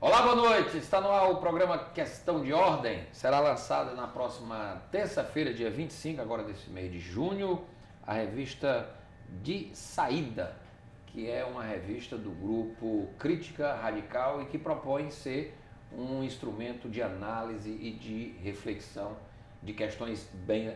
Olá, boa noite. Está no ar o programa Questão de Ordem. Será lançada na próxima terça-feira, dia 25, agora desse mês de junho, a revista De Saída, que é uma revista do grupo Crítica Radical e que propõe ser um instrumento de análise e de reflexão de questões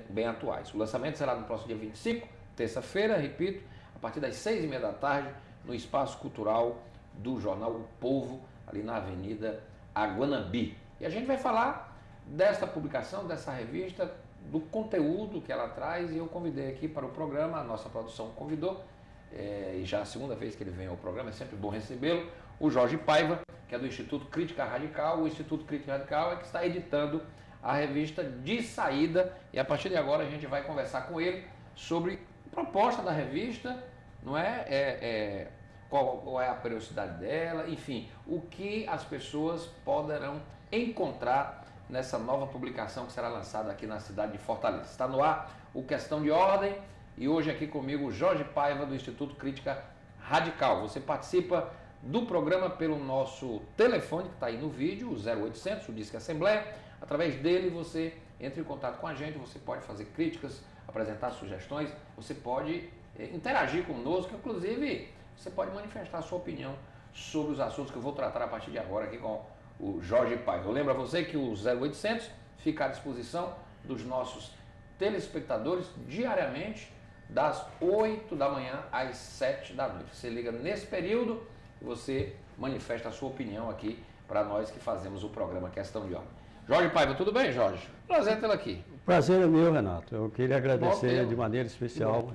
bem atuais. O lançamento será no próximo dia 25, terça-feira, repito, a partir das 6h30 da tarde, no Espaço Cultural do jornal O Povo, ali na Avenida Aguanambi. E a gente vai falar desta publicação, dessa revista, do conteúdo que ela traz, e eu convidei aqui para o programa, a nossa produção convidou, e já a segunda vez que ele vem ao programa, é sempre bom recebê-lo, o Jorge Paiva, que é do Instituto Crítica Radical. O Instituto Crítica Radical é que está editando a revista De Saída, e a partir de agora a gente vai conversar com ele sobre a proposta da revista, não é? Qual é a periodicidade dela, enfim, o que as pessoas poderão encontrar nessa nova publicação que será lançada aqui na cidade de Fortaleza. Está no ar o Questão de Ordem e hoje aqui comigo o Jorge Paiva do Instituto Crítica Radical. Você participa do programa pelo nosso telefone que está aí no vídeo, o 0800, o Disque Assembleia. Através dele você entra em contato com a gente, você pode fazer críticas, apresentar sugestões, você pode interagir conosco, inclusive você pode manifestar a sua opinião sobre os assuntos que eu vou tratar a partir de agora aqui com o Jorge Paiva. Eu lembro a você que o 0800 fica à disposição dos nossos telespectadores diariamente, das 8 da manhã às 7 da noite. Você liga nesse período e você manifesta a sua opinião aqui para nós que fazemos o programa Questão de Ordem. Jorge Paiva, tudo bem, Jorge? Prazer tê-lo aqui. Prazer é meu, Renato. Eu queria agradecer de maneira especial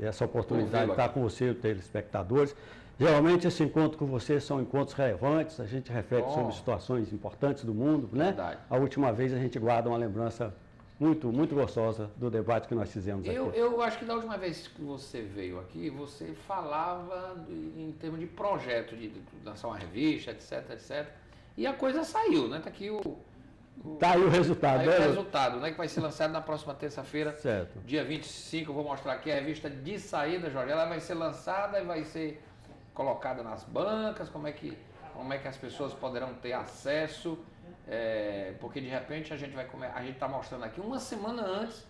essa oportunidade de estar com você, os telespectadores. Geralmente esse encontro com você são encontros relevantes, a gente reflete sobre situações importantes do mundo, né? Verdade. A última vez a gente guarda uma lembrança muito gostosa do debate que nós fizemos aqui. Eu acho que da última vez que você veio aqui, você falava em termos de projeto, de lançar uma revista, etc, etc. E a coisa saiu, né? Está aqui Tá aí o resultado. Tá aí o resultado, né? Que vai ser lançado na próxima terça-feira, certo. Dia 25. Eu vou mostrar aqui a revista De Saída, Jorge. Ela vai ser lançada e vai ser colocada nas bancas. Como é que as pessoas poderão ter acesso? Porque de repente a gente está mostrando aqui uma semana antes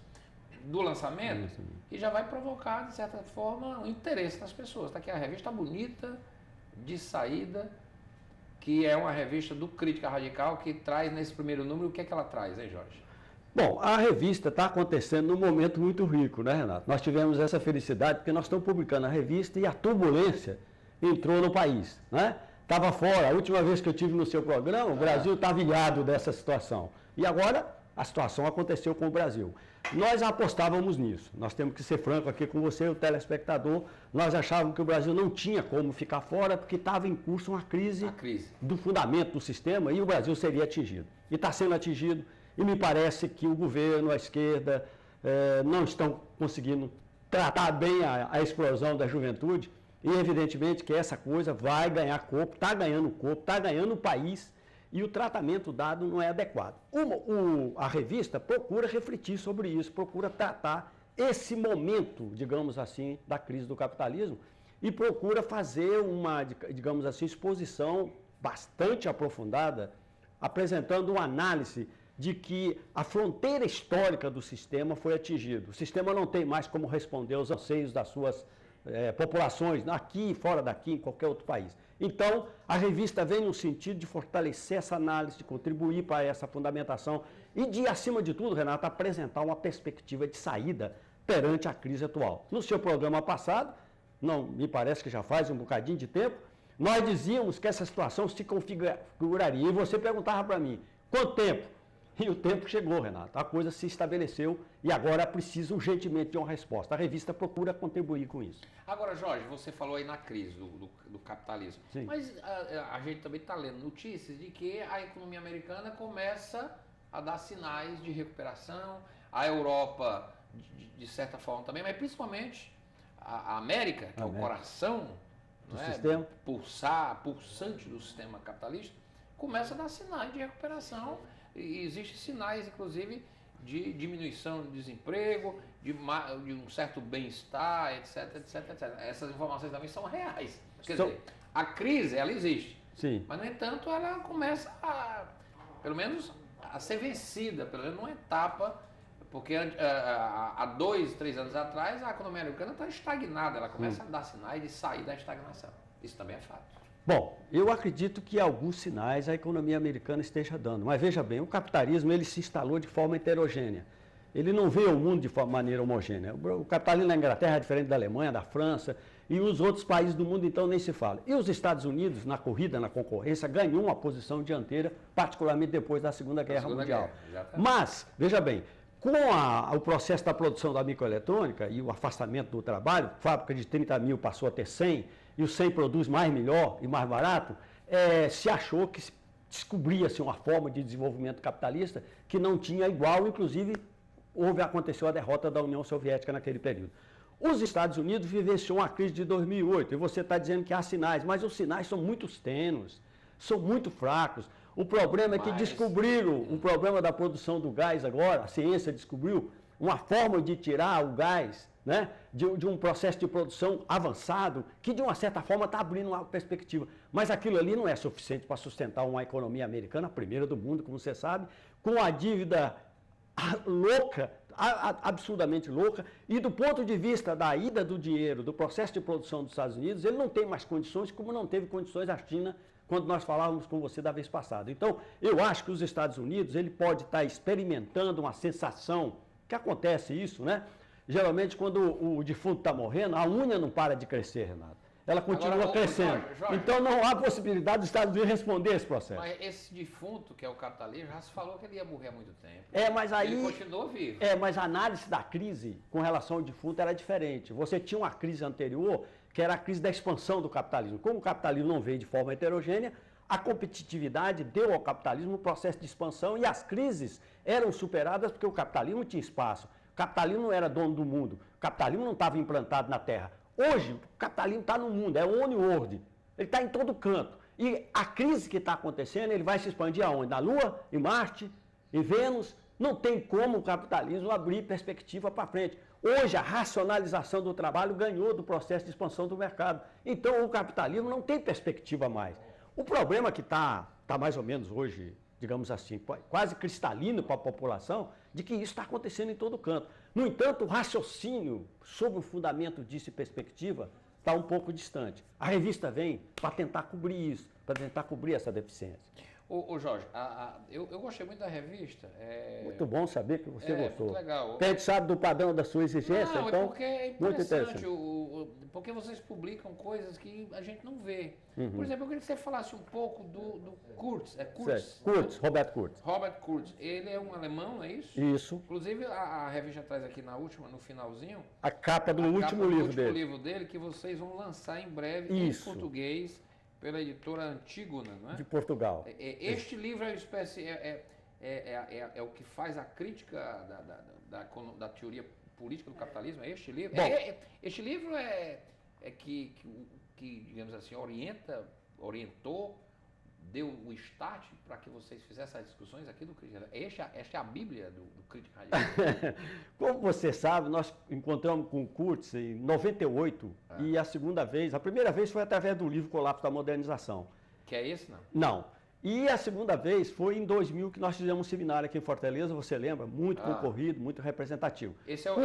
do lançamento e já vai provocar, de certa forma, o interesse das pessoas. Está aqui a revista bonita, De Saída, que é uma revista do Crítica Radical, que traz nesse primeiro número, o que é que ela traz, hein, Jorge? Bom, a revista está acontecendo num momento muito rico, né, Renato? Nós tivemos essa felicidade porque nós estamos publicando a revista e a turbulência entrou no país, né? Estava fora, a última vez que eu tive no seu programa, o Brasil estava ilhado dessa situação. E agora a situação aconteceu com o Brasil. Nós apostávamos nisso, nós temos que ser franco aqui com você, o telespectador, nós achávamos que o Brasil não tinha como ficar fora porque estava em curso uma crise do fundamento do sistema e o Brasil seria atingido. E está sendo atingido e me parece que o governo, a esquerda, não estão conseguindo tratar bem a explosão da juventude e evidentemente que essa coisa vai ganhar corpo, está ganhando o país. E o tratamento dado não é adequado. A revista procura refletir sobre isso, procura tratar esse momento, digamos assim, da crise do capitalismo e procura fazer uma, digamos assim, exposição bastante aprofundada, apresentando uma análise de que a fronteira histórica do sistema foi atingida. O sistema não tem mais como responder aos anseios das suas populações, aqui, fora daqui, em qualquer outro país. Então, a revista vem no sentido de fortalecer essa análise, de contribuir para essa fundamentação e de, acima de tudo, Renato, apresentar uma perspectiva de saída perante a crise atual. No seu programa passado, não me parece que já faz um bocadinho de tempo, nós dizíamos que essa situação se configuraria e você perguntava para mim, quanto tempo? E o tempo chegou, Renato, a coisa se estabeleceu e agora precisa urgentemente de uma resposta. A revista procura contribuir com isso. Agora, Jorge, você falou aí na crise do capitalismo, sim, mas a gente também está lendo notícias de que a economia americana começa a dar sinais de recuperação, a Europa, de certa forma também, mas principalmente a América, que é o coração do sistema, pulsante do sistema capitalista, começa a dar sinais de recuperação. E existem sinais, inclusive, de diminuição do desemprego, de um certo bem-estar, etc, etc, etc. Essas informações também são reais. Quer dizer, a crise, ela existe. Sim. Mas, no entanto, ela começa pelo menos, a ser vencida, pelo menos numa etapa, porque há 2, 3 anos atrás a economia americana está estagnada, ela começa a dar sinais de sair da estagnação. Isso também é fato. Bom, eu acredito que alguns sinais a economia americana esteja dando, mas veja bem, o capitalismo ele se instalou de forma heterogênea. Ele não vê o mundo de maneira homogênea. O capitalismo na Inglaterra é diferente da Alemanha, da França e os outros países do mundo, então, nem se fala. E os Estados Unidos, na corrida, na concorrência, ganhou uma posição dianteira, particularmente depois da Segunda Guerra Mundial. Mas, veja bem, com o processo da produção da microeletrônica e o afastamento do trabalho, fábrica de 30 mil passou a ter 100, e o 100 produz mais melhor e mais barato, se achou que descobria-se uma forma de desenvolvimento capitalista que não tinha igual, inclusive aconteceu a derrota da União Soviética naquele período. Os Estados Unidos vivenciou uma crise de 2008, e você está dizendo que há sinais, mas os sinais são muito tênues, são muito fracos. O problema é que descobriram o problema da produção do gás agora, a ciência descobriu uma forma de tirar o gás, né, de um processo de produção avançado, que de uma certa forma está abrindo uma perspectiva. Mas aquilo ali não é suficiente para sustentar uma economia americana, a primeira do mundo, como você sabe, com a dívida louca, absurdamente louca, e do ponto de vista da ida do dinheiro, do processo de produção dos Estados Unidos, ele não tem mais condições, como não teve condições a China, quando nós falávamos com você da vez passada. Então, eu acho que os Estados Unidos, ele pode estar experimentando uma sensação, que acontece isso, né? Geralmente, quando o defunto está morrendo, a unha não para de crescer, Renato. Ela continua crescendo. Jorge, então, não há possibilidade dos Estados Unidos responder esse processo. Mas esse defunto, que é o capitalismo, já se falou que ele ia morrer há muito tempo. Mas aí... Ele continuou vivo. Mas a análise da crise com relação ao defunto era diferente. Você tinha uma crise anterior, que era a crise da expansão do capitalismo. Como o capitalismo não veio de forma heterogênea, a competitividade deu ao capitalismo um processo de expansão e as crises eram superadas porque o capitalismo tinha espaço. O capitalismo não era dono do mundo. O capitalismo não estava implantado na Terra. Hoje, o capitalismo está no mundo, é o Oni-World. Ele está em todo canto. E a crise que está acontecendo, ele vai se expandir aonde? Na Lua, em Marte, em Vênus. Não tem como o capitalismo abrir perspectiva para frente. Hoje, a racionalização do trabalho ganhou do processo de expansão do mercado. Então, o capitalismo não tem perspectiva mais. O problema que está mais ou menos hoje, digamos assim, quase cristalino para a população, de que isso está acontecendo em todo canto. No entanto, o raciocínio sobre o fundamento disso e perspectiva está um pouco distante. A revista vem para tentar cobrir isso, para tentar cobrir essa deficiência. Ô Jorge, eu gostei muito da revista. Muito bom saber que você gostou. Muito legal. A gente sabe do padrão da sua exigência, não, então porque é muito interessante, interessante. Porque vocês publicam coisas que a gente não vê. Uhum. Por exemplo, eu queria que você falasse um pouco do Kurz. Kurz, Robert Kurz. Robert Kurz. Ele é um alemão, não é isso? Isso. Inclusive, a revista traz aqui no finalzinho, a capa do último livro dele. livro dele, que vocês vão lançar em breve em português, pela editora Antígona, não é? De Portugal. Este livro é uma espécie, é o que faz a crítica da teoria política do capitalismo, é este livro? Este livro que, digamos assim, orientou, deu o start para que vocês fizessem as discussões aqui do Crítica. Esta é a Bíblia do Crítica Radical. Como você sabe, nós encontramos com o Kurtz em 98 e a primeira vez foi através do livro Colapso da Modernização. Que é esse, não? Não. E a segunda vez foi em 2000 que nós fizemos um seminário aqui em Fortaleza, você lembra? Muito concorrido, muito representativo. Esse é o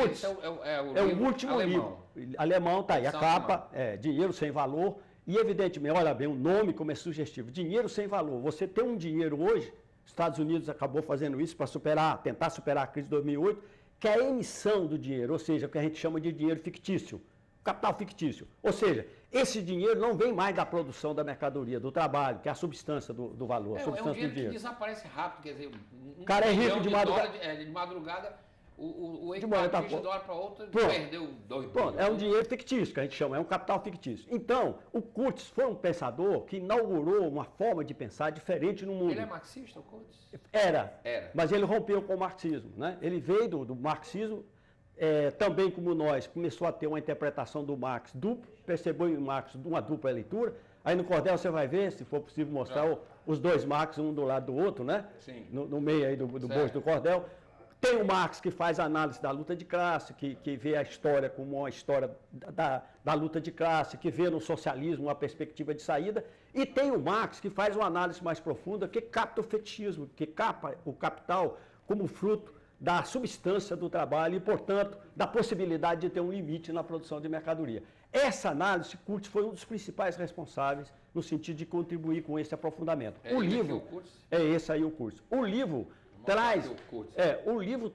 último livro. Alemão, está aí. A capa é Dinheiro Sem Valor. E, evidentemente, olha bem, o nome como é sugestivo, dinheiro sem valor. Você tem um dinheiro hoje, Estados Unidos acabou fazendo isso para tentar superar a crise de 2008, que é a emissão do dinheiro, ou seja, o que a gente chama de dinheiro fictício, capital fictício. Ou seja, esse dinheiro não vem mais da produção da mercadoria, do trabalho, que é a substância do valor, a substância do dinheiro. Que desaparece rápido, quer dizer, o cara é rico de madrugada. De madrugada. O equivalente de hora para outra perdeu 2 bilhões. É um dinheiro fictício, que a gente chama, é um capital fictício. Então, o Kurtz foi um pensador que inaugurou uma forma de pensar diferente no mundo. Ele é marxista, o Kurtz? Era. Mas ele rompeu com o marxismo, né? Ele veio do marxismo, também como nós, começou a ter uma interpretação do Marx duplo, percebeu em Marx uma dupla leitura. Aí no cordel você vai ver, se for possível mostrar os dois Marx, um do lado do outro, né? Sim. No meio aí do bojo do cordel. Tem o Marx, que faz a análise da luta de classe, que vê a história como uma história da luta de classe, que vê no socialismo uma perspectiva de saída. E tem o Marx, que faz uma análise mais profunda, que capta o fetichismo, que capta o capital como fruto da substância do trabalho e, portanto, da possibilidade de ter um limite na produção de mercadoria. Essa análise, Curtis foi um dos principais responsáveis no sentido de contribuir com esse aprofundamento. É o livro é esse aí o curso. O livro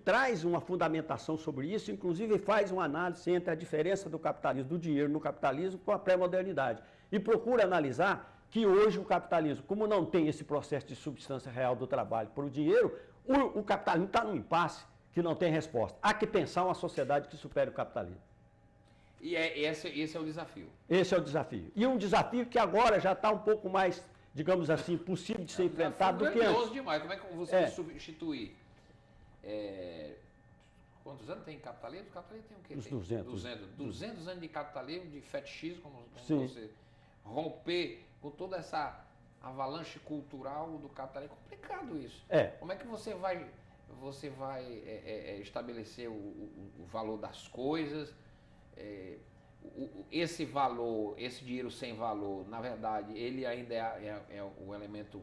traz uma fundamentação sobre isso, inclusive faz uma análise entre a diferença do capitalismo, do dinheiro no capitalismo com a pré-modernidade. E procura analisar que hoje o capitalismo, como não tem esse processo de substância real do trabalho para o dinheiro, o capitalismo está num impasse que não tem resposta. Há que pensar uma sociedade que supere o capitalismo. E esse é o desafio. Esse é o desafio. E um desafio que agora já está um pouco mais, digamos assim, possível de ser enfrentado do que antes. Demais. Como é que você substituir? Quantos anos tem capitalismo? O capitalismo tem o quê? Uns 200 anos de capitalismo, de fetichismo, como você romper com toda essa avalanche cultural do capitalismo. É complicado isso. Como é que você vai estabelecer o valor das coisas? Esse valor, esse dinheiro sem valor, na verdade, ele ainda é o elemento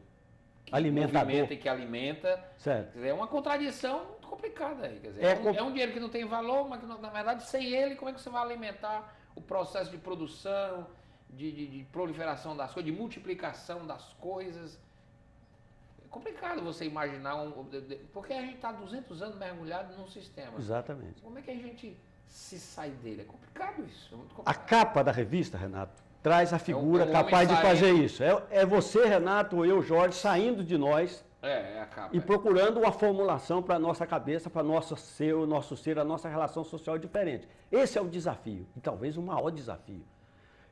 que movimenta e que alimenta. Certo. Quer dizer, é uma contradição muito complicada aí. Quer dizer, é um dinheiro que não tem valor, mas que, na verdade, sem ele, como é que você vai alimentar o processo de produção, de proliferação das coisas, de multiplicação das coisas? É complicado você imaginar, porque a gente está 200 anos mergulhado num sistema. Exatamente. Como é que a gente se sai dele? É complicado isso. É muito complicado. A capa da revista, Renato, traz a figura capaz de fazer isso. É você, Renato, ou eu, Jorge, saindo de nós a capa, e procurando uma formulação para a nossa cabeça, para o nosso ser, a nossa relação social diferente. Esse é o desafio, e talvez o maior desafio.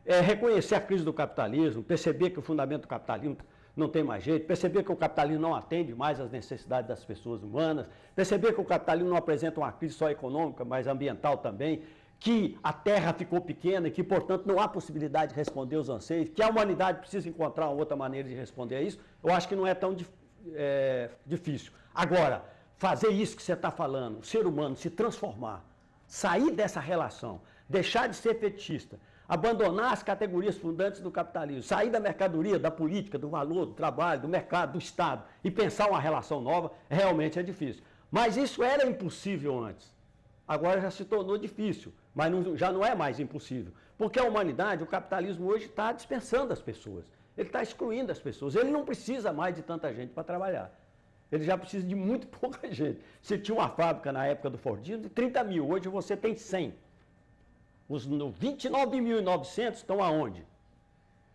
É reconhecer a crise do capitalismo, perceber que o fundamento do capitalismo não tem mais jeito, perceber que o capitalismo não atende mais às necessidades das pessoas humanas, perceber que o capitalismo não apresenta uma crise só econômica, mas ambiental também, que a terra ficou pequena e que, portanto, não há possibilidade de responder aos anseios, que a humanidade precisa encontrar uma outra maneira de responder a isso, eu acho que não é tão difícil. Agora, fazer isso que você está falando, o ser humano se transformar, sair dessa relação, deixar de ser fetichista, abandonar as categorias fundantes do capitalismo, sair da mercadoria, da política, do valor, do trabalho, do mercado, do Estado e pensar uma relação nova, realmente é difícil. Mas isso era impossível antes. Agora já se tornou difícil, mas já não é mais impossível. Porque a humanidade, o capitalismo hoje está dispensando as pessoas. Ele está excluindo as pessoas. Ele não precisa mais de tanta gente para trabalhar. Ele já precisa de muito pouca gente. Você tinha uma fábrica na época do Fordismo de 30 mil, hoje você tem 100. Os 29.900 estão aonde?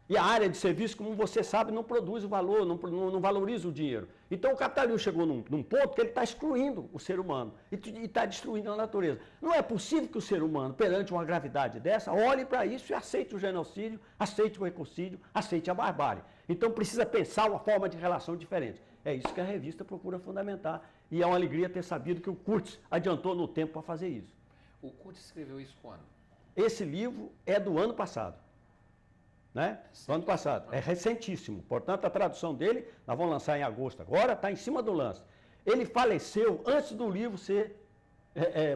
E a área de serviço, como você sabe, não produz o valor, não valoriza o dinheiro. Então o capitalismo chegou num ponto que ele está excluindo o ser humano e está destruindo a natureza. Não é possível que o ser humano, perante uma gravidade dessa, olhe para isso e aceite o genocídio, aceite o ecocídio, aceite a barbárie. Então precisa pensar uma forma de relação diferente. É isso que a revista procura fundamentar e é uma alegria ter sabido que o Curtis adiantou no tempo para fazer isso. O Curtis escreveu isso quando? Esse livro é do ano passado. Né? Do ano passado. É recentíssimo. Portanto, a tradução dele, nós vamos lançar em agosto agora, está em cima do lance. Ele faleceu antes do livro ser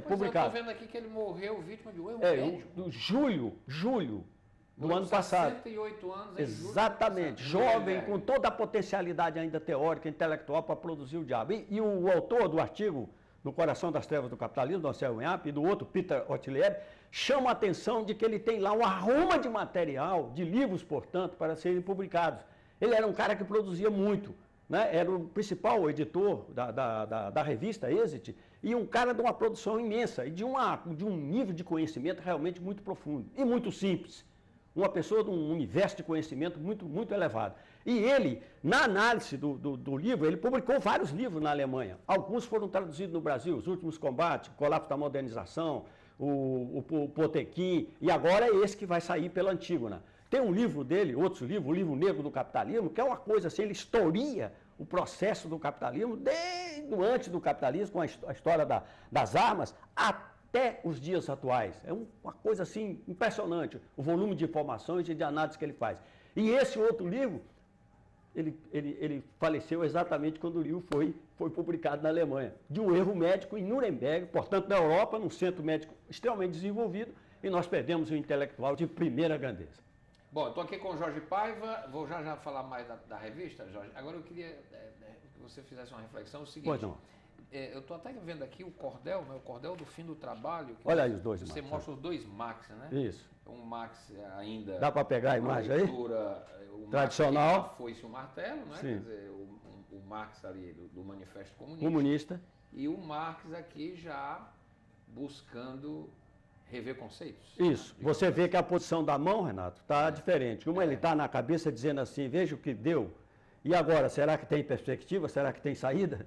publicado. Eu estou vendo aqui que ele morreu vítima de um erro médico. Julho do ano passado. 68 anos. Exatamente. Jovem, com toda a potencialidade ainda teórica, intelectual para produzir o diabo. E o autor do artigo No Coração das Trevas do Capitalismo, do Anselmo Inhapi, e do outro, Peter Ottilier, chama a atenção de que ele tem lá uma arruma de material, de livros, portanto, para serem publicados. Ele era um cara que produzia muito, né? Era o principal editor da revista Exit, e um cara de uma produção imensa, e de um nível de conhecimento realmente muito profundo, e muito simples. Uma pessoa de um universo de conhecimento muito, muito elevado. E ele, na análise do livro, ele publicou vários livros na Alemanha. Alguns foram traduzidos no Brasil, Os Últimos Combates, O Colapso da Modernização, o Potemkin, e agora é esse que vai sair pela Antígona. Tem um livro dele, outros livros, o Livro Negro do Capitalismo, que é uma coisa assim, ele historia o processo do capitalismo, desde antes do capitalismo, com a história das armas, até os dias atuais. É uma coisa assim impressionante, o volume de informações e de análise que ele faz. E esse outro livro ele faleceu exatamente quando o livro foi publicado na Alemanha, de um erro médico em Nuremberg, portanto, na Europa, num centro médico extremamente desenvolvido, e nós perdemos um intelectual de primeira grandeza. Bom, estou aqui com o Jorge Paiva, vou já falar mais da revista, Jorge. Agora eu queria que você fizesse uma reflexão, o seguinte... Pois não. Eu estou até vendo aqui o cordel, né? O cordel do fim do trabalho. Olha aí os dois Você Max, mostra os dois Max, né? Isso. Um Max ainda... Dá para pegar a imagem aí? O tradicional. Max foi-se o martelo, né? Sim. Quer dizer, o Marx ali do Manifesto Comunista. Comunista. E o Marx aqui já buscando rever conceitos. Isso. Você vê que a posição da mão, Renato, está diferente. Uma ele está na cabeça dizendo assim, veja o que deu. E agora, será que tem perspectiva? Será que tem saída?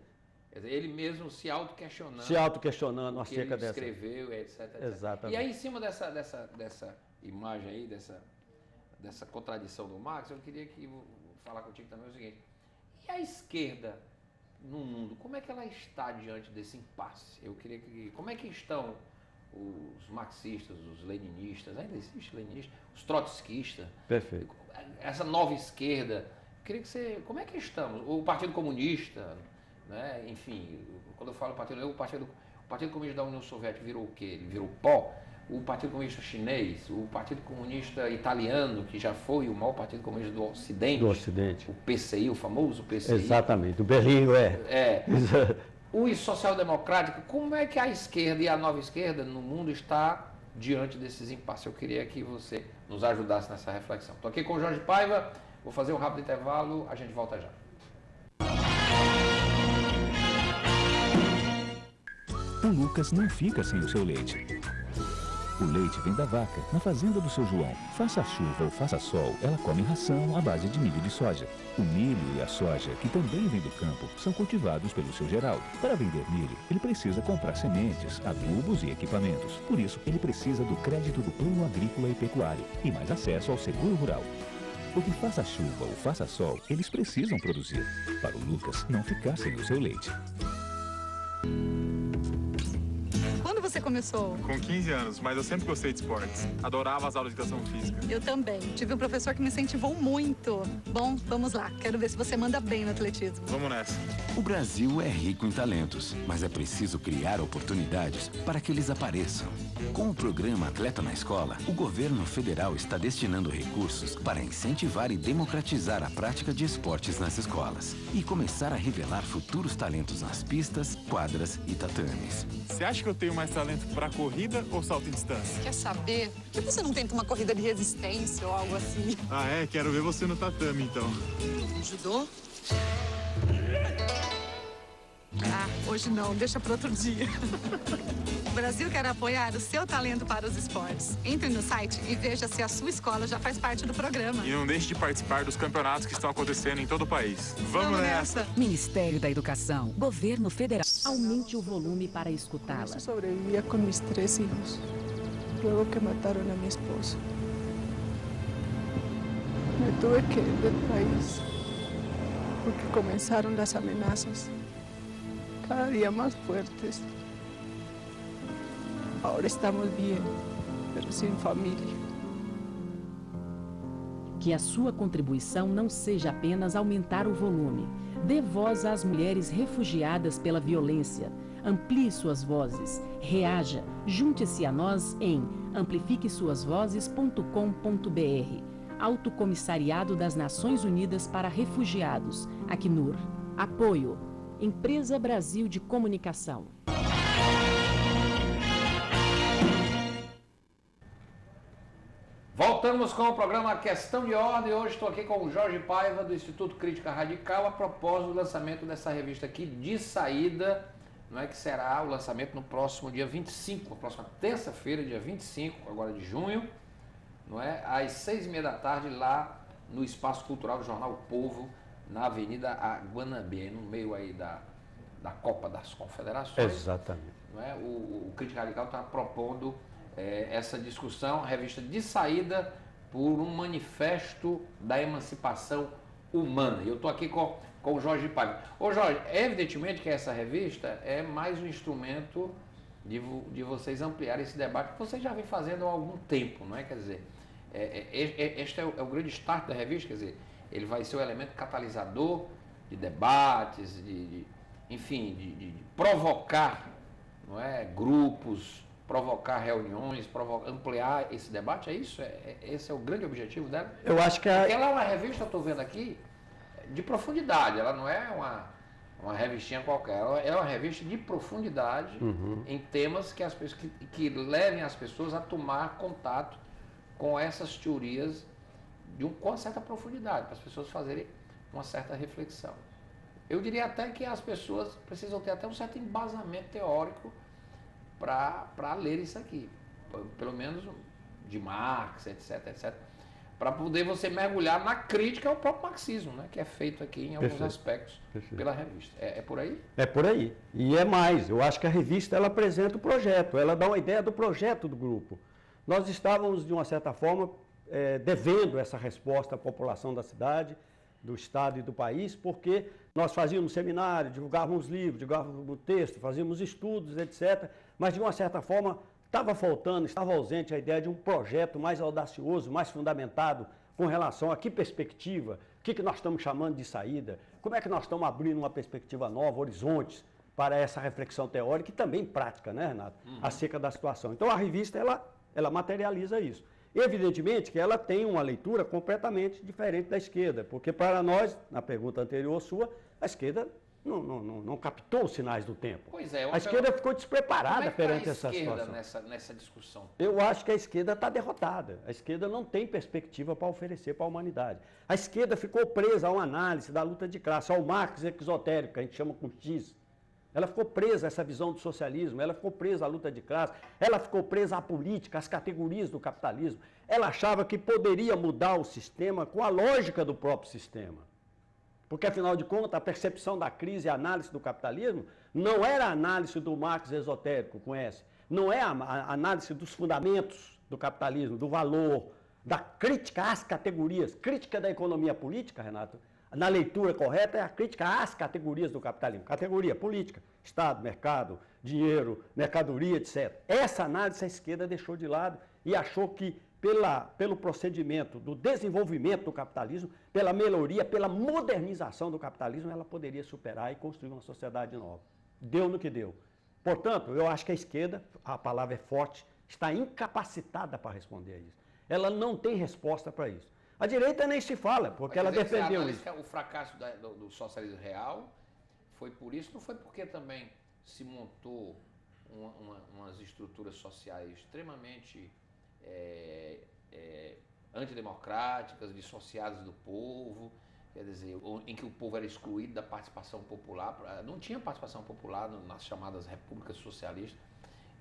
Quer dizer, ele mesmo se auto-questionando. Se auto-questionando acerca dessa. Ele escreveu, etc, etc. Exatamente. E aí, em cima dessa imagem aí, dessa contradição do Marx, eu queria falar contigo também o seguinte. E a esquerda no mundo, como é que ela está diante desse impasse? Eu queria como é que estão os marxistas, os leninistas, ainda existe leninista, os trotskistas? Perfeito. Essa nova esquerda. Eu queria que você... Como é que estamos? O Partido Comunista... Né? Enfim, quando eu falo o Partido Comunista da União Soviética virou o quê? Ele virou pó. O Partido Comunista Chinês, o Partido Comunista Italiano, que já foi o maior Partido Comunista do Ocidente. O PCI, o famoso PCI. Exatamente, o Berlim, O social-democrático, como é que a esquerda e a nova esquerda no mundo está diante desses impasses? Eu queria que você nos ajudasse nessa reflexão. Estou aqui com o Jorge Paiva, vou fazer um rápido intervalo, a gente volta já. O Lucas não fica sem o seu leite. O leite vem da vaca, na fazenda do seu João. Faça chuva ou faça sol, ela come ração à base de milho de soja. O milho e a soja, que também vem do campo, são cultivados pelo seu Geraldo. Para vender milho, ele precisa comprar sementes, adubos e equipamentos. Por isso, ele precisa do crédito do Plano Agrícola e Pecuário e mais acesso ao seguro rural. Porque faça chuva ou faça sol, eles precisam produzir. Para o Lucas não ficar sem o seu leite. Quando você começou? Com 15 anos, mas eu sempre gostei de esportes. Adorava as aulas de educação física. Eu também. Tive um professor que me incentivou muito. Bom, vamos lá. Quero ver se você manda bem no atletismo. Vamos nessa. O Brasil é rico em talentos, mas é preciso criar oportunidades para que eles apareçam. Com o programa Atleta na Escola, o governo federal está destinando recursos para incentivar e democratizar a prática de esportes nas escolas e começar a revelar futuros talentos nas pistas, quadras e tatames. Você acha que eu tenho mais talento para corrida ou salto em distância? Quer saber? Por que você não tenta uma corrida de resistência ou algo assim? Ah, é? Quero ver você no tatame, então. Judô? Ah, hoje não. Deixa para outro dia. O Brasil quer apoiar o seu talento para os esportes. Entre no site e veja se a sua escola já faz parte do programa. E não deixe de participar dos campeonatos que estão acontecendo em todo o país. Vamos nessa! Ministério da Educação, Governo Federal. Aumente o volume para escutá-la. Yo sobrevivía con mis 3 hijos, luego que mataron a mi esposo. Me tuve que ir del país porque comenzaron las amenazas, cada día más fuertes. Ahora estamos bien, pero sin familia. Que a sua contribuição não seja apenas aumentar o volume. Dê voz às mulheres refugiadas pela violência. Amplie suas vozes. Reaja. Junte-se a nós em amplifiquesuasvozes.com.br. Alto Comissariado das Nações Unidas para Refugiados. Acnur. Apoio. Empresa Brasil de Comunicação. Voltamos com o programa Questão de Ordem. Hoje estou aqui com o Jorge Paiva, do Instituto Crítica Radical, a propósito do lançamento dessa revista aqui, De Saída, não é, que será o lançamento no próximo dia 25, na próxima terça-feira, dia 25, agora de junho, não é, às 6h30 da tarde, lá no Espaço Cultural do Jornal O Povo, na Avenida Guanabara, no meio aí da Copa das Confederações. Exatamente. Não é? O Crítica Radical está propondo essa discussão, a revista De Saída por um manifesto da emancipação humana. E eu estou aqui com o Jorge Paiva. Ô Jorge, evidentemente que essa revista é mais um instrumento de vocês ampliarem esse debate que vocês já vêm fazendo há algum tempo, não é? Quer dizer, este é o grande start da revista, quer dizer, ele vai ser o elemento catalisador de debates, enfim, de provocar, não é, grupos, provocar reuniões, ampliar esse debate, é isso? Esse é o grande objetivo dela? Eu acho que Porque ela é uma revista, eu estou vendo aqui, de profundidade, ela não é uma revistinha qualquer, ela é uma revista de profundidade em temas que levem as pessoas a tomar contato com essas teorias com uma certa profundidade, para as pessoas fazerem uma certa reflexão. Eu diria até que as pessoas precisam ter até um certo embasamento teórico para ler isso aqui, pelo menos de Marx, etc, para poder você mergulhar na crítica ao próprio marxismo, né, que é feito aqui em alguns aspectos pela revista. É por aí? É por aí. E é mais, eu acho que a revista ela apresenta o projeto, ela dá uma ideia do projeto do grupo. Nós estávamos, de uma certa forma, devendo essa resposta à população da cidade, do estado e do país, porque nós fazíamos seminário, divulgávamos livros, divulgávamos texto, fazíamos estudos, etc. Mas, de uma certa forma, estava ausente a ideia de um projeto mais audacioso, mais fundamentado com relação a que perspectiva, o que nós estamos chamando de saída, como é que nós estamos abrindo uma perspectiva nova, horizontes para essa reflexão teórica e também prática, né, Renato, acerca da situação. Então, a revista, ela materializa isso. Evidentemente que ela tem uma leitura completamente diferente da esquerda, porque para nós, na pergunta anterior sua, a esquerda não captou os sinais do tempo. Pois é. A esquerda ficou despreparada perante essa situação. Nessa discussão? Eu acho que a esquerda está derrotada. A esquerda não tem perspectiva para oferecer para a humanidade. A esquerda ficou presa a uma análise da luta de classe, ao Marx exotérico, que a gente chama com X. Ela ficou presa a essa visão do socialismo, ela ficou presa à luta de classe, ela ficou presa à política, às categorias do capitalismo. Ela achava que poderia mudar o sistema com a lógica do próprio sistema. Porque, afinal de contas, a percepção da crise e a análise do capitalismo não era a análise do Marx esotérico, com S. Não é a análise dos fundamentos do capitalismo, do valor, da crítica às categorias. Crítica da economia política, Renato, na leitura correta, é a crítica às categorias do capitalismo. Categoria política, Estado, mercado, dinheiro, mercadoria, etc. Essa análise a esquerda deixou de lado e achou que, pelo procedimento do desenvolvimento do capitalismo, pela melhoria, pela modernização do capitalismo, ela poderia superar e construir uma sociedade nova. Deu no que deu. Portanto, eu acho que a esquerda, a palavra é forte, está incapacitada para responder a isso. Ela não tem resposta para isso. A direita nem se fala, porque ela defendeu isso. O fracasso do socialismo real foi por isso, não foi porque também se montou umas estruturas sociais extremamente antidemocráticas, dissociadas do povo, quer dizer, em que o povo era excluído da participação popular. Não tinha participação popular nas chamadas repúblicas socialistas.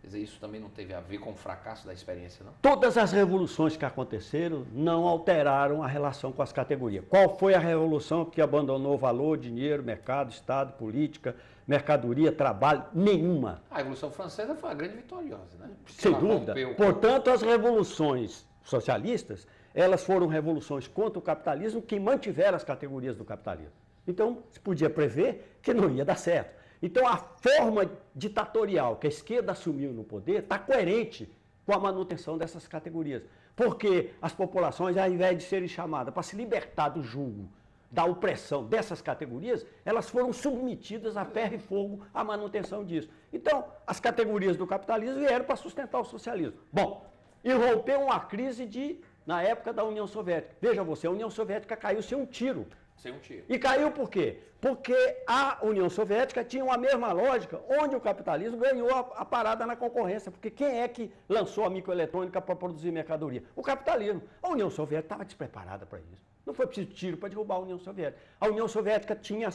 Quer dizer, isso também não teve a ver com o fracasso da experiência, não? Todas as revoluções que aconteceram não alteraram a relação com as categorias. Qual foi a revolução que abandonou valor, dinheiro, mercado, Estado, política, mercadoria, trabalho? Nenhuma. A Revolução Francesa foi a grande vitoriosa, né? Sem dúvida. Portanto, as revoluções socialistas, elas foram revoluções contra o capitalismo que mantiveram as categorias do capitalismo. Então, se podia prever que não ia dar certo. Então, a forma ditatorial que a esquerda assumiu no poder está coerente com a manutenção dessas categorias. Porque as populações, ao invés de serem chamadas para se libertar do jugo, da opressão dessas categorias, elas foram submetidas a ferro e fogo à manutenção disso. Então, as categorias do capitalismo vieram para sustentar o socialismo. Bom, irrompeu uma crise na época da União Soviética. Veja você, a União Soviética caiu sem um tiro. Sem um tiro. E caiu por quê? Porque a União Soviética tinha uma mesma lógica, onde o capitalismo ganhou a parada na concorrência. Porque quem é que lançou a microeletrônica para produzir mercadoria? O capitalismo. A União Soviética estava despreparada para isso. Não foi preciso tiro para derrubar a União Soviética. A União Soviética tinha,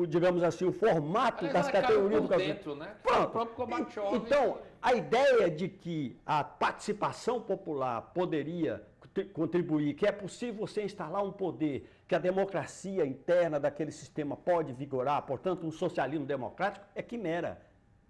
digamos assim, o formato das categorias do capitalismo. Né? O próprio Gorbachev. Então, a ideia de que a participação popular poderia contribuir, que é possível você instalar um poder, que a democracia interna daquele sistema pode vigorar, portanto, um socialismo democrático, é quimera,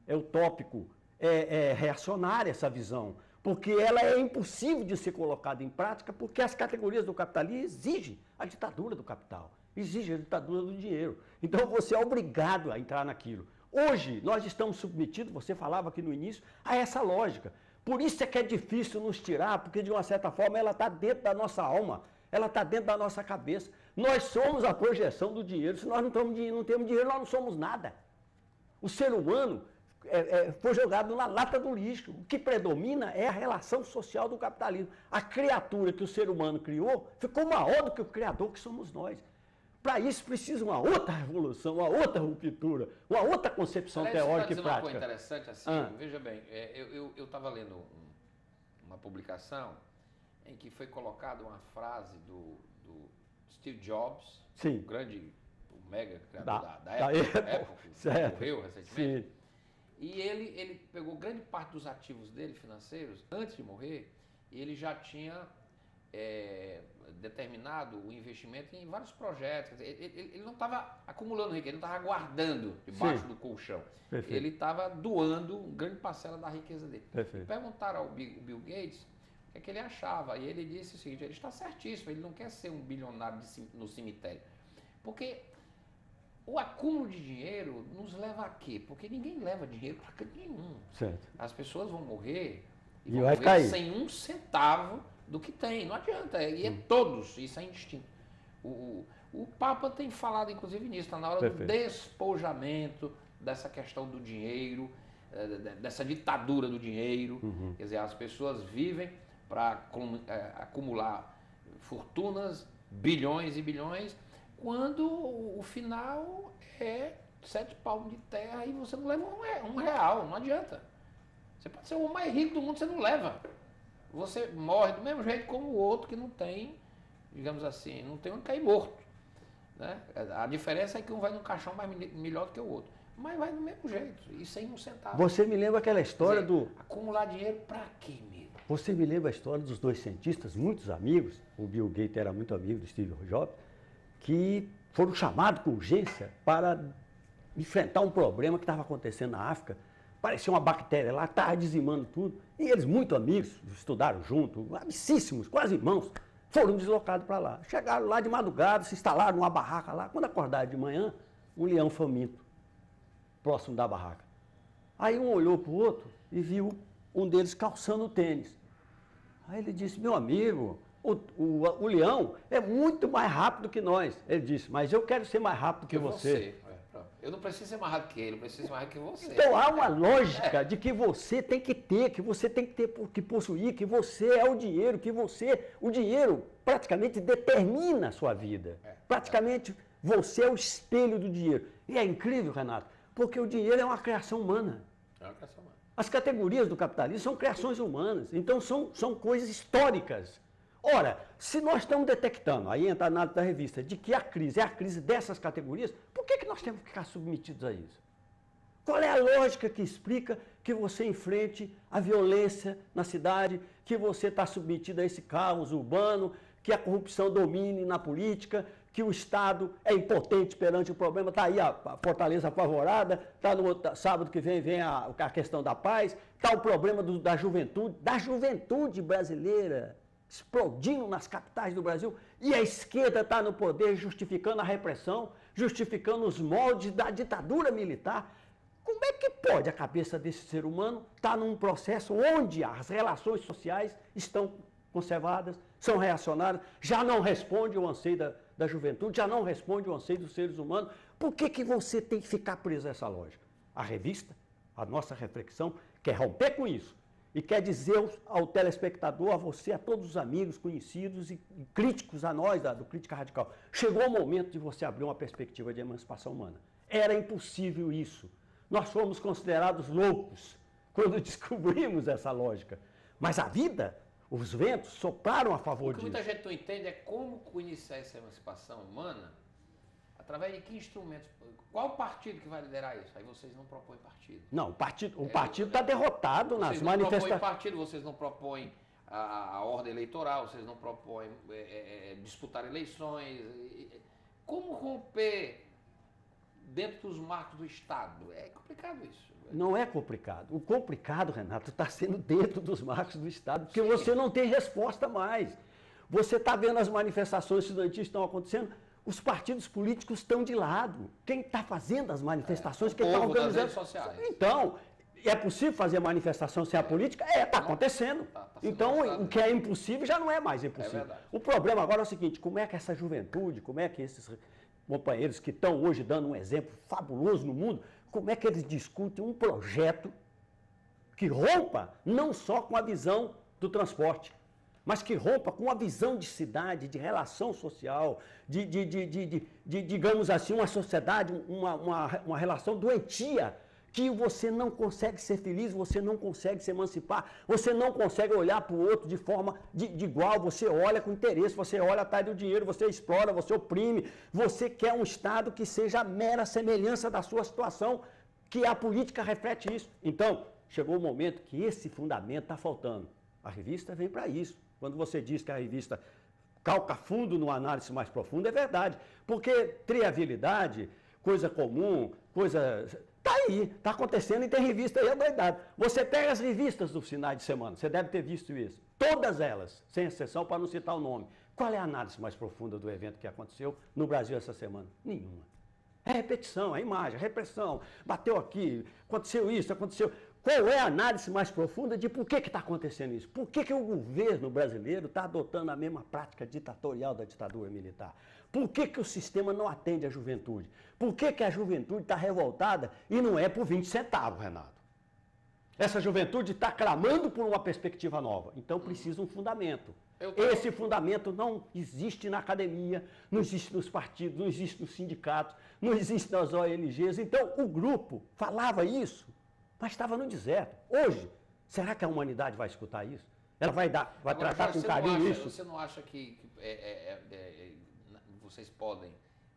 é utópico, é reacionária essa visão, porque ela é impossível de ser colocada em prática, porque as categorias do capitalismo exigem a ditadura do capital, exigem a ditadura do dinheiro. Então, você é obrigado a entrar naquilo. Hoje, nós estamos submetidos, você falava aqui no início, a essa lógica. Por isso é que é difícil nos tirar, porque de uma certa forma ela está dentro da nossa alma. ela está dentro da nossa cabeça. Nós somos a projeção do dinheiro. Se nós não temos dinheiro, nós não somos nada. O ser humano foi jogado na lata do lixo. O que predomina é a relação social do capitalismo. A criatura que o ser humano criou ficou maior do que o criador que somos nós. Para isso precisa uma outra revolução, uma outra ruptura, uma outra concepção teórica e prática. Uma coisa interessante assim, veja bem, eu estava lendo uma publicação em que foi colocada uma frase do Steve Jobs, sim, o mega criador da Apple, que morreu recentemente. Sim. E ele pegou grande parte dos ativos dele, financeiros, antes de morrer, e ele já tinha determinado o investimento em vários projetos. Ele não estava acumulando riqueza, ele não estava guardando debaixo do colchão. Perfeito. Ele estava doando grande parcela da riqueza dele. Perfeito. Perguntaram ao Bill Gates o que ele achava, e ele disse o seguinte: ele está certíssimo, ele não quer ser um bilionário no cemitério. Porque o acúmulo de dinheiro nos leva a quê? Porque ninguém leva dinheiro para canto nenhum. Certo. As pessoas vão morrer e vão morrer cair sem um centavo do que tem. Não adianta. E é todos, isso é indistinto. O Papa tem falado, inclusive, nisso, está na hora do despojamento dessa questão do dinheiro, dessa ditadura do dinheiro. Quer dizer, as pessoas vivem para acumular fortunas, bilhões e bilhões, quando o final é 7 palmos de terra e você não leva um real, não adianta. Você pode ser o mais rico do mundo, você não leva. Você morre do mesmo jeito como o outro que não tem, digamos assim, não tem onde cair morto. Né? A diferença é que um vai num caixão melhor do que o outro. Mas vai do mesmo jeito, e sem um centavo. Você me lembra aquela história acumular dinheiro para quê mesmo? Você me lembra a história dos dois cientistas, muitos amigos, o Bill Gates era muito amigo do Steve Jobs, que foram chamados com urgência para enfrentar um problema que estava acontecendo na África. Parecia uma bactéria lá, estava dizimando tudo. E eles, muito amigos, estudaram junto, amicíssimos, quase irmãos, foram deslocados para lá. Chegaram lá de madrugada, se instalaram numa barraca lá. Quando acordaram de manhã, um leão faminto, próximo da barraca. Aí um olhou para o outro e viu um deles calçando o tênis. Aí ele disse: meu amigo, o leão é muito mais rápido que nós. Ele disse: mas eu quero ser mais rápido que você. Eu não preciso ser mais rápido que ele, eu preciso ser mais rápido que você. Então há uma lógica de que você tem que ter, que possuir, que você é o dinheiro, o dinheiro praticamente determina a sua vida. Praticamente você é o espelho do dinheiro. E é incrível, Renato, porque o dinheiro é uma criação humana. É uma criação humana. As categorias do capitalismo são criações humanas, então são coisas históricas. Ora, se nós estamos detectando, aí entra a análise da revista, de que a crise é a crise dessas categorias, por que nós temos que ficar submetidos a isso? Qual é a lógica que explica que você enfrente a violência na cidade, que você está submetido a esse caos urbano, que a corrupção domine na política, que o Estado é impotente perante o problema? Está aí a Fortaleza apavorada, está no sábado que vem a questão da paz, está o problema da juventude brasileira, explodindo nas capitais do Brasil, e a esquerda está no poder justificando a repressão, justificando os moldes da ditadura militar. Como é que pode a cabeça desse ser humano estar num processo onde as relações sociais estão conservadas, são reacionárias, já não responde ao anseio da juventude, já não responde ao anseio dos seres humanos? Por que você tem que ficar preso a essa lógica? A revista, a nossa reflexão, quer romper com isso. E quer dizer ao telespectador, a você, a todos os amigos, conhecidos e críticos a nós, do Crítica Radical, chegou o momento de você abrir uma perspectiva de emancipação humana. Era impossível isso. Nós fomos considerados loucos quando descobrimos essa lógica. Mas a vida, os ventos, sopraram a favor disso. O que muita gente não entende é como iniciar essa emancipação humana, através de que instrumentos? Qual partido que vai liderar isso? Aí vocês não propõem partido. Não, o partido está derrotado nas manifestações. Vocês não propõem partido, vocês não propõem a ordem eleitoral, vocês não propõem disputar eleições. Como romper dentro dos marcos do Estado? É complicado isso. Não é complicado. O complicado, Renato, está sendo dentro dos marcos do Estado, porque você não tem resposta mais. Você está vendo as manifestações estudantis que estão acontecendo, os partidos políticos estão de lado. Quem está fazendo as manifestações, quem está organizando. Das redes sociais. Então, é possível fazer manifestação sem a política? Está acontecendo. Então, o que é impossível já não é mais impossível. O problema agora é o seguinte, como é que essa juventude, como é que esses companheiros que estão hoje dando um exemplo fabuloso no mundo, como é que eles discutem um projeto que rompa não só com a visão do transporte, mas que rompa com a visão de cidade, de relação social, digamos assim, uma sociedade, uma relação doentia, que você não consegue ser feliz, você não consegue se emancipar, você não consegue olhar para o outro de forma de igual, você olha com interesse, você olha atrás do dinheiro, você explora, você oprime, você quer um Estado que seja a mera semelhança da sua situação, que a política reflete isso. Então, chegou o momento que esse fundamento está faltando. A revista vem para isso. Quando você diz que a revista calca fundo numa análise mais profunda, é verdade. Porque trivialidade, coisa comum, coisa... Está aí, está acontecendo e tem revista aí adoidado. Você pega as revistas dos finais de semana, você deve ter visto isso. Todas elas, sem exceção, para não citar o nome. Qual é a análise mais profunda do evento que aconteceu no Brasil essa semana? Nenhuma. É repetição, é imagem, é repressão. Bateu aqui, aconteceu isso, aconteceu... Qual é a análise mais profunda de por que está acontecendo isso? Por que o governo brasileiro está adotando a mesma prática ditatorial da ditadura militar? Por que o sistema não atende à juventude? Por que a juventude está revoltada e não é por 20 centavos, Renato? Essa juventude está clamando por uma perspectiva nova. Então precisa um fundamento. Esse fundamento não existe na academia, não existe nos partidos, não existe nos sindicatos, não existe nas ONGs. Então o grupo falava isso, mas estava no deserto. Hoje, será que a humanidade vai escutar isso? Ela vai tratar com carinho isso? Você não acha que vocês podem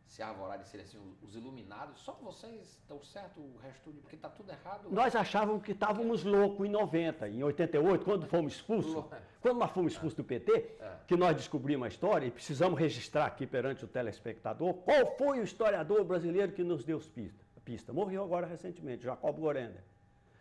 se arvorar de ser assim, os iluminados? Só vocês estão certo, o resto, porque está tudo errado? Nós achávamos que estávamos loucos em 90, em 88, quando fomos expulsos. Quando nós fomos expulsos do PT, que nós descobrimos a história e precisamos registrar aqui perante o telespectador, qual foi o historiador brasileiro que nos deu pista? Morreu agora recentemente, Jacob Gorender.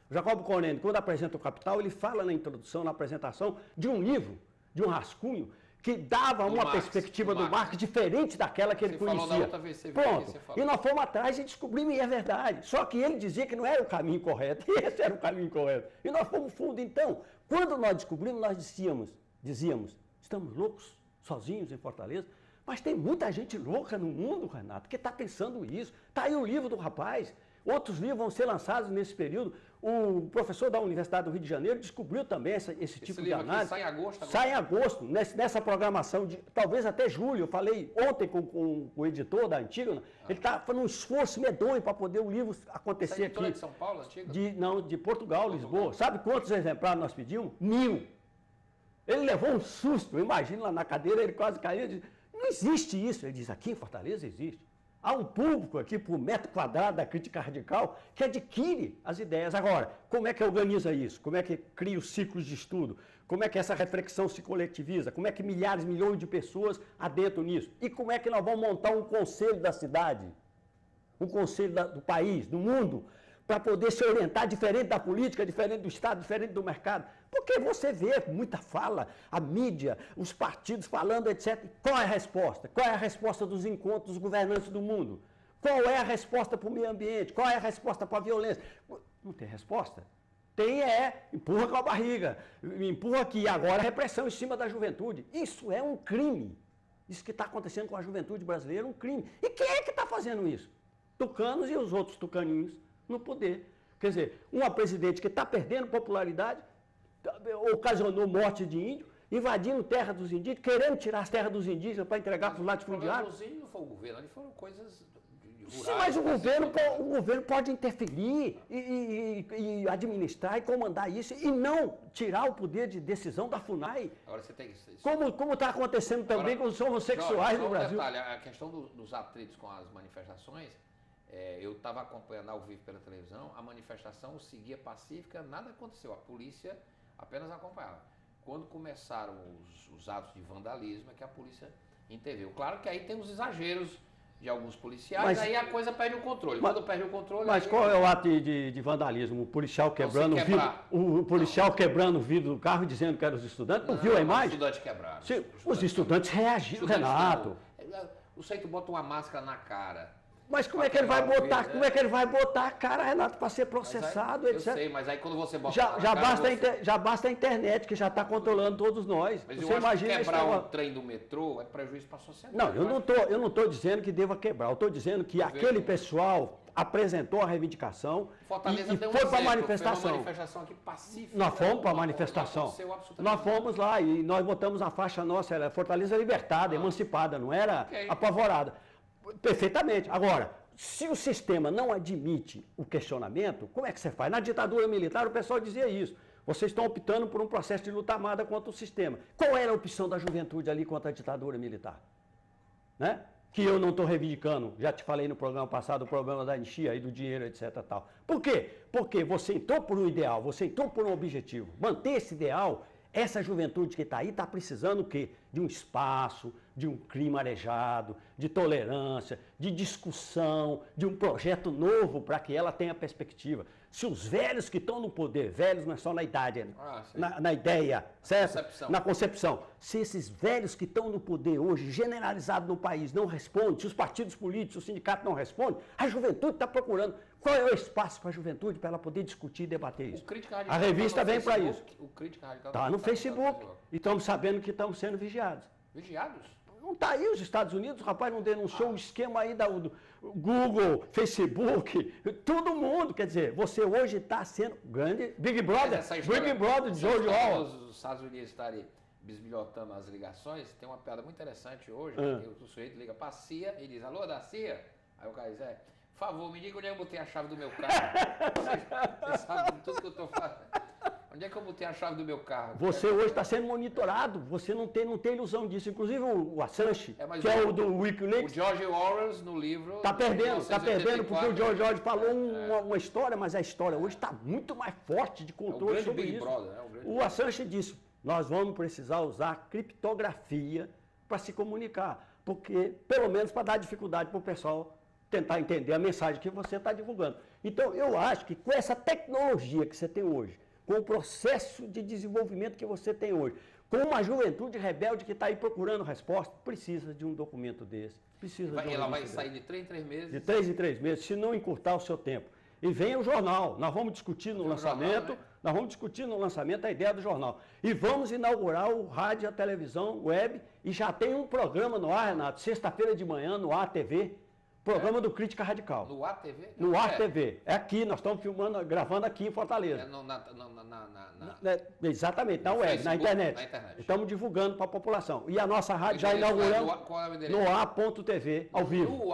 Jacob Gorender, quando apresenta o Capital, ele fala na introdução, na apresentação, de um livro, de um rascunho, que dava uma perspectiva do Marx diferente daquela que ele conhecia. Falou da outra vez, Pronto. E nós fomos atrás e descobrimos e é verdade. Só que ele dizia que não era o caminho correto, e esse era o caminho correto. E nós fomos fundo. Então, quando nós descobrimos, nós dizíamos, estamos loucos, sozinhos em Fortaleza, mas tem muita gente louca no mundo, Renato, que está pensando isso. Está aí o livro do rapaz. Outros livros vão ser lançados nesse período. O professor da Universidade do Rio de Janeiro descobriu também esse tipo de análise. Sai em agosto agora? Sai em agosto, nessa programação de talvez até julho. Eu falei ontem com o editor da Antígona, ele está fazendo um esforço medonho para poder o livro acontecer aqui. É de São Paulo, Antígona? De Portugal, Lisboa. Sabe quantos exemplares nós pedimos? 1000. Ele levou um susto, imagina lá na cadeira, ele quase caiu e disse, não existe isso. Ele diz, aqui em Fortaleza existe. Há um público aqui por metro quadrado da crítica radical que adquire as ideias. Agora, como é que organiza isso? Como é que cria os ciclos de estudo? Como é que essa reflexão se coletiviza? Como é que milhares, milhões de pessoas adentram nisso? E como é que nós vamos montar um conselho da cidade? Um conselho do país, do mundo, para poder se orientar diferente da política, diferente do Estado, diferente do mercado. Porque você vê muita fala, a mídia, os partidos falando, etc. Qual é a resposta? Qual é a resposta dos encontros dos governantes do mundo? Qual é a resposta para o meio ambiente? Qual é a resposta para a violência? Não tem resposta. Tem empurra com a barriga, empurra aqui, agora repressão em cima da juventude. Isso é um crime. Isso que está acontecendo com a juventude brasileira é um crime. E quem é que está fazendo isso? Tucanos e os outros tucaninhos no poder. Quer dizer, uma presidente que está perdendo popularidade, ocasionou morte de índio, invadindo terra dos indígenas, querendo tirar as terras dos indígenas para entregar para os latifundiários. Os índios não foi o governo, ali foram coisas rurais. Sim, mas o governo pode interferir e administrar e comandar isso e não tirar o poder de decisão da FUNAI. Agora você tem como está acontecendo também com os homossexuais no Brasil. Detalhe, a questão dos atritos com as manifestações, eu estava acompanhando ao vivo pela televisão, a manifestação seguia pacífica, nada aconteceu, a polícia apenas acompanhava. Quando começaram os atos de vandalismo, é que a polícia interveio. Claro que aí tem os exageros de alguns policiais, aí a coisa perde o controle. Quando perde o controle... Mas qual é o ato de vandalismo? O policial quebrando o vidro, quebrando o vidro do carro e dizendo que eram os estudantes? Não viu a imagem? Os estudantes quebraram. Sim, os estudantes reagiram, Renato. O sujeito bota uma máscara na cara Mas como é que ele vai botar, como é que ele vai botar a cara, Renato, para ser processado, aí, etc. Eu sei, mas aí quando você bota já basta a internet, que já está controlando todos nós. Mas você eu imagina acho que quebrar o trem do metrô é prejuízo para a sociedade. Não, eu não estou dizendo que deva quebrar, eu estou dizendo que aquele pessoal apresentou a reivindicação Fortaleza e deu um foi para a exemplo, manifestação. foi uma manifestação aqui pacífica. Nós fomos para a manifestação. Nós fomos lá e nós botamos a faixa nossa, era Fortaleza libertada, emancipada, não era apavorada. Perfeitamente. Agora, se o sistema não admite o questionamento, como é que você faz? Na ditadura militar o pessoal dizia isso. Vocês estão optando por um processo de luta armada contra o sistema. Qual era a opção da juventude ali contra a ditadura militar? Né? Que eu não estou reivindicando, já te falei no programa passado, o problema da anistia e do dinheiro, etc. Tal. Por quê? Porque você entrou por um ideal, você entrou por um objetivo. Manter esse ideal, essa juventude que está aí está precisando o quê? De um espaço, de um clima arejado, de tolerância, de discussão, de um projeto novo para que ela tenha perspectiva. Se os velhos que estão no poder, velhos não é só na idade, na ideia, certo? Na concepção. Se esses velhos que estão no poder hoje, generalizados no país, não respondem, se os partidos políticos, os sindicatos não respondem, a juventude está procurando. Qual é o espaço para a juventude para ela poder discutir e debater isso? A revista vem para isso. O Crítica Radical está no Facebook. E estamos sabendo que estamos sendo vigiados. Vigiados? Não está aí os Estados Unidos, o rapaz não denunciou um esquema aí do Google, Facebook, todo mundo. Quer dizer, você hoje está sendo grande Big Brother, Big Brother de George Orwell. Os Estados Unidos estarem bisbilhotando as ligações, tem uma piada muito interessante hoje, que o sujeito liga para a CIA e diz, alô, da CIA? Aí o cara diz, por favor, me diga onde é que eu botei a chave do meu carro. Você sabe de tudo que eu estou fazendo. Onde é que eu botei a chave do meu carro? Você hoje está sendo monitorado, você não tem ilusão disso. Inclusive o Assange, que é o do Wikileaks. O George Orwell, no livro... Está perdendo, porque o George Orwell falou uma história, mas a história hoje está muito mais forte de controle sobre isso. Brother, o Assange disse, nós vamos precisar usar criptografia para se comunicar, porque, pelo menos para dar dificuldade para o pessoal tentar entender a mensagem que você está divulgando. Então, eu acho que com essa tecnologia que você tem hoje, com o processo de desenvolvimento que você tem hoje, com uma juventude rebelde que está aí procurando resposta, precisa de um documento desse. Ela vai sair de 3 em 3 meses? De 3 em 3 meses, se não encurtar o seu tempo. E venha o jornal, nós vamos discutir no lançamento, a ideia do jornal. E vamos inaugurar o rádio, a televisão, web, e já tem um programa no ar, Renato, sexta-feira de manhã, no ATV, programa do Crítica Radical. No ATV? No ATV. É aqui, nós estamos gravando aqui em Fortaleza. Exatamente, na web, na internet. Estamos divulgando para a população. E a nossa rádio já inauguramos no A.TV, ao vivo.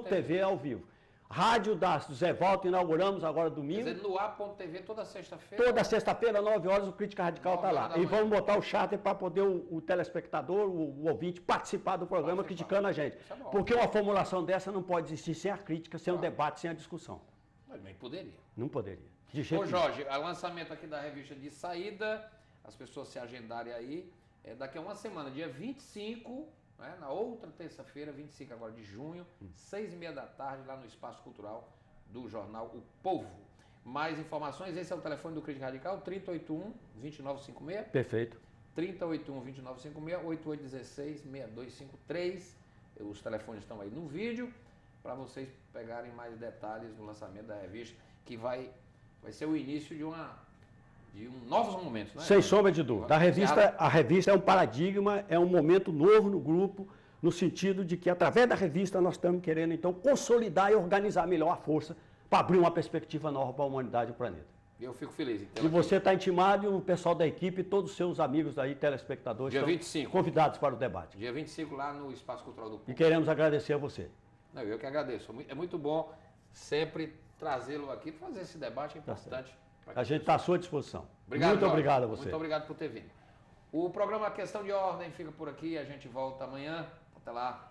.TV ao vivo. Rádio do Zé Walter, inauguramos agora domingo. Quer dizer, no A.TV toda sexta-feira? Toda sexta-feira, 9 horas, o Crítica Radical está lá. E vamos botar o charter para poder o telespectador, o ouvinte, participar do programa criticando a gente. Porque uma formulação dessa não pode existir sem a crítica, sem o debate, sem a discussão. Mas nem poderia. Não poderia. Ô Jorge, o lançamento aqui da revista de saída, as pessoas se agendarem aí, daqui a uma semana, dia 25... na outra terça-feira, 25 agora de junho, 6h30 da tarde, lá no Espaço Cultural do jornal O Povo. Mais informações, esse é o telefone do Crítica Radical, 3081-2956. Perfeito. 3081-2956, 8816-6253. Os telefones estão aí no vídeo, para vocês pegarem mais detalhes no lançamento da revista, que vai ser o início de novos momentos, né? Sem sombra de dúvida. A revista é um paradigma, é um momento novo no grupo, no sentido de que, através da revista, nós estamos querendo, então, consolidar e organizar melhor a força para abrir uma perspectiva nova para a humanidade e o planeta. Eu fico feliz. Então, e você está intimado, e o pessoal da equipe, todos os seus amigos aí, telespectadores, dia 25. Convidados para o debate. Dia 25, lá no Espaço Cultural do Povo. E queremos agradecer a você. Não, eu que agradeço. É muito bom sempre trazê-lo aqui para fazer esse debate importante. A gente está à sua disposição. Obrigado, muito obrigado a você. Muito obrigado por ter vindo. O programa Questão de Ordem fica por aqui. A gente volta amanhã. Até lá.